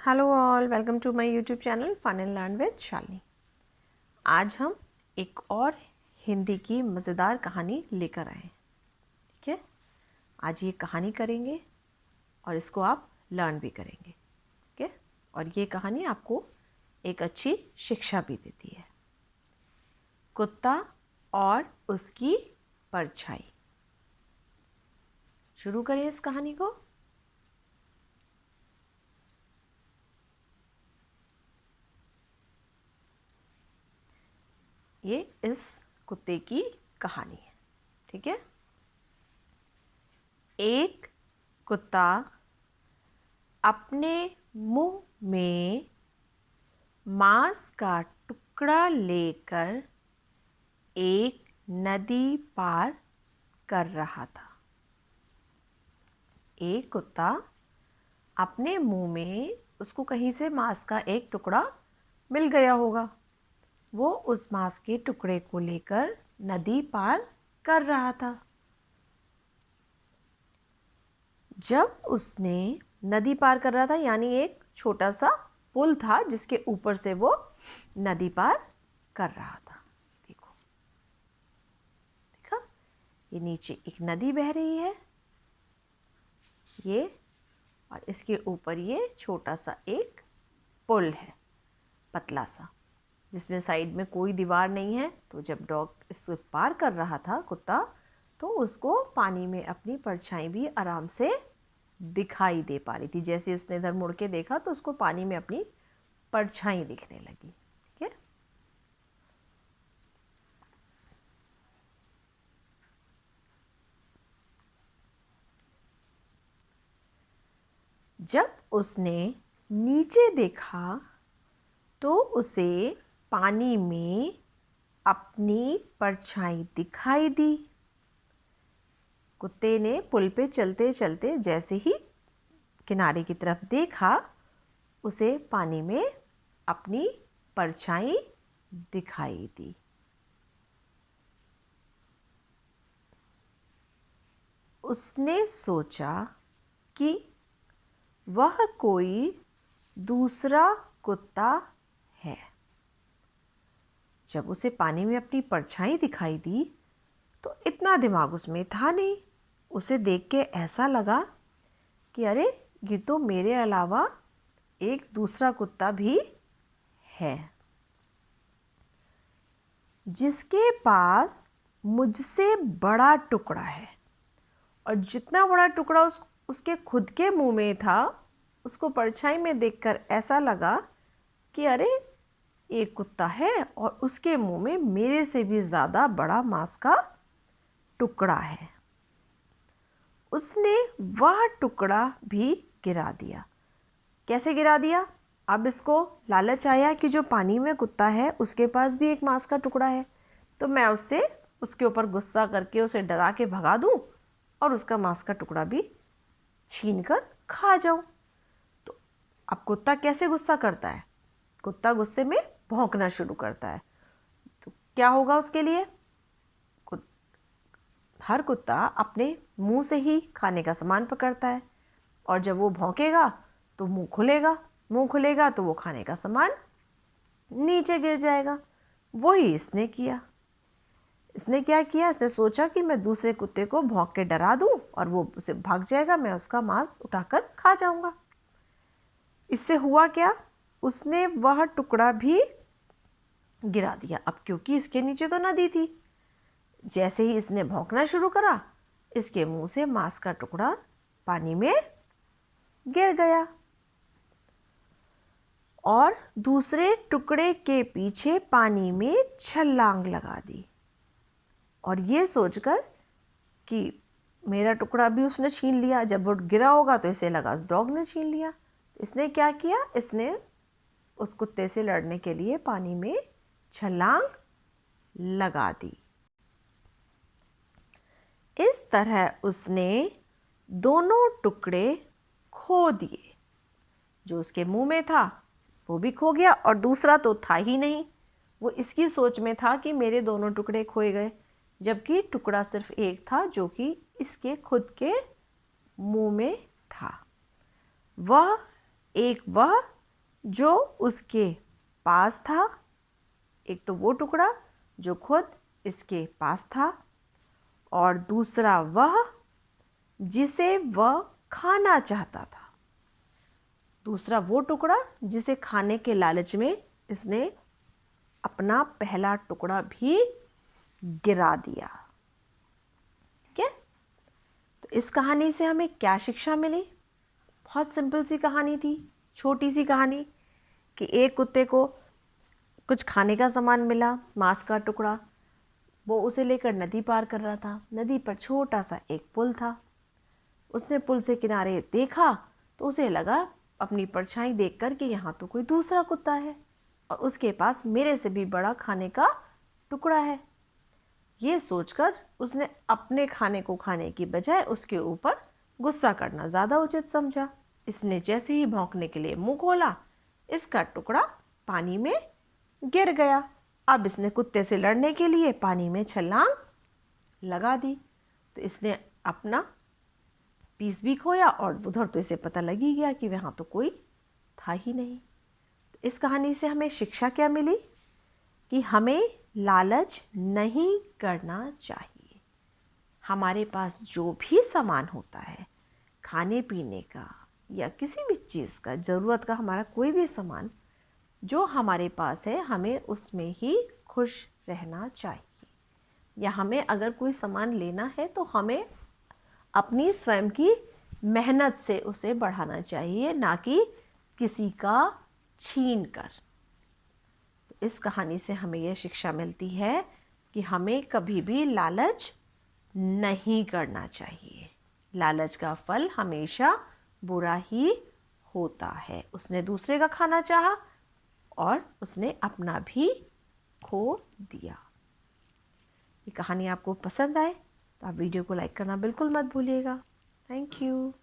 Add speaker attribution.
Speaker 1: Hello all, welcome to my YouTube channel fun and learn with Shalini. आज हम एक और हिंदी की मज़ेदार कहानी लेकर आए हैं। ठीक है, आज ये कहानी करेंगे और इसको आप लर्न भी करेंगे। ठीक है, और ये कहानी आपको एक अच्छी शिक्षा भी देती है। कुत्ता और उसकी परछाई। शुरू करें इस कहानी को। ये इस कुत्ते की कहानी है। ठीक है, एक कुत्ता अपने मुंह में मांस का टुकड़ा लेकर एक नदी पार कर रहा था। एक कुत्ता अपने मुंह में, उसको कहीं से मांस का एक टुकड़ा मिल गया होगा। वो उस मांस के टुकड़े को लेकर नदी पार कर रहा था। जब उसने नदी पार कर रहा था, यानी एक छोटा सा पुल था जिसके ऊपर से वो नदी पार कर रहा था। देखो, देखा, ये नीचे एक नदी बह रही है, ये, और इसके ऊपर ये छोटा सा एक पुल है, पतला सा, जिसमें साइड में कोई दीवार नहीं है। तो जब डॉग इसको पार कर रहा था, कुत्ता, तो उसको पानी में अपनी परछाई भी आराम से दिखाई दे पा रही थी। जैसे उसने इधर मुड़ के देखा तो उसको पानी में अपनी परछाई दिखने लगी। ठीक है, जब उसने नीचे देखा तो उसे पानी में अपनी परछाई दिखाई दी। कुत्ते ने पुल पे चलते चलते जैसे ही किनारे की तरफ देखा, उसे पानी में अपनी परछाई दिखाई दी। उसने सोचा कि वह कोई दूसरा कुत्ता है। जब उसे पानी में अपनी परछाई दिखाई दी तो इतना दिमाग उसमें था नहीं। उसे देख के ऐसा लगा कि अरे, ये तो मेरे अलावा एक दूसरा कुत्ता भी है, जिसके पास मुझसे बड़ा टुकड़ा है। और जितना बड़ा टुकड़ा उसके खुद के मुंह में था, उसको परछाई में देखकर ऐसा लगा कि अरे, एक कुत्ता है और उसके मुंह में मेरे से भी ज़्यादा बड़ा मांस का टुकड़ा है। उसने वह टुकड़ा भी गिरा दिया। कैसे गिरा दिया? अब इसको लालच आया कि जो पानी में कुत्ता है उसके पास भी एक मांस का टुकड़ा है, तो मैं उसके ऊपर गुस्सा करके उसे डरा के भगा दूं और उसका मांस का टुकड़ा भी छीन कर खा जाऊं। तो अब कुत्ता कैसे गुस्सा करता है? कुत्ता गुस्से में भौंकना शुरू करता है। तो क्या होगा उसके लिए? हर कुत्ता अपने मुंह से ही खाने का सामान पकड़ता है, और जब वो भौंकेगा तो मुंह खुलेगा, मुंह खुलेगा तो वो खाने का सामान नीचे गिर जाएगा। वही इसने किया। इसने क्या किया? इसने सोचा कि मैं दूसरे कुत्ते को भौंक के डरा दूं और वो उसे भाग जाएगा, मैं उसका मांस उठाकर खा जाऊंगा। इससे हुआ क्या? उसने वह टुकड़ा भी गिरा दिया। अब क्योंकि इसके नीचे तो नदी थी, जैसे ही इसने भौंकना शुरू करा, इसके मुंह से मांस का टुकड़ा पानी में गिर गया और दूसरे टुकड़े के पीछे पानी में छलांग लगा दी। और ये सोचकर कि मेरा टुकड़ा भी उसने छीन लिया, जब वो गिरा होगा तो इसे लगा उस डॉग ने छीन लिया। तो इसने क्या किया? इसने उस कुत्ते से लड़ने के लिए पानी में छलांग लगा दी। इस तरह उसने दोनों टुकड़े खो दिए। जो उसके मुंह में था वो भी खो गया, और दूसरा तो था ही नहीं। वो इसकी सोच में था कि मेरे दोनों टुकड़े खोए गए, जबकि टुकड़ा सिर्फ एक था जो कि इसके खुद के मुंह में था। वह एक वह जो उसके पास था, एक तो वो टुकड़ा जो खुद इसके पास था, और दूसरा वह जिसे वह खाना चाहता था। दूसरा वो टुकड़ा जिसे खाने के लालच में इसने अपना पहला टुकड़ा भी गिरा दिया। ठीक है, तो इस कहानी से हमें क्या शिक्षा मिली? बहुत सिंपल सी कहानी थी, छोटी सी कहानी कि एक कुत्ते को कुछ खाने का सामान मिला, मांस का टुकड़ा। वो उसे लेकर नदी पार कर रहा था। नदी पर छोटा सा एक पुल था। उसने पुल से किनारे देखा तो उसे लगा अपनी परछाई देखकर कि यहाँ तो कोई दूसरा कुत्ता है और उसके पास मेरे से भी बड़ा खाने का टुकड़ा है। ये सोचकर उसने अपने खाने को खाने की बजाय उसके ऊपर गुस्सा करना ज़्यादा उचित समझा। इसने जैसे ही भौंकने के लिए मुंह खोला, इसका टुकड़ा पानी में गिर गया। अब इसने कुत्ते से लड़ने के लिए पानी में छलांग लगा दी, तो इसने अपना पीस भी खोया और उधर तो इसे पता लग ही गया कि वहाँ तो कोई था ही नहीं। तो इस कहानी से हमें शिक्षा क्या मिली? कि हमें लालच नहीं करना चाहिए। हमारे पास जो भी सामान होता है, खाने पीने का या किसी भी चीज़ का, ज़रूरत का हमारा कोई भी सामान जो हमारे पास है, हमें उसमें ही खुश रहना चाहिए। या हमें अगर कोई सामान लेना है तो हमें अपनी स्वयं की मेहनत से उसे बढ़ाना चाहिए, ना कि किसी का छीन कर। तो इस कहानी से हमें यह शिक्षा मिलती है कि हमें कभी भी लालच नहीं करना चाहिए। लालच का फल हमेशा बुरा ही होता है। उसने दूसरे का खाना चाहा और उसने अपना भी खो दिया। ये कहानी आपको पसंद आए तो आप वीडियो को लाइक करना बिल्कुल मत भूलिएगा। Thank you.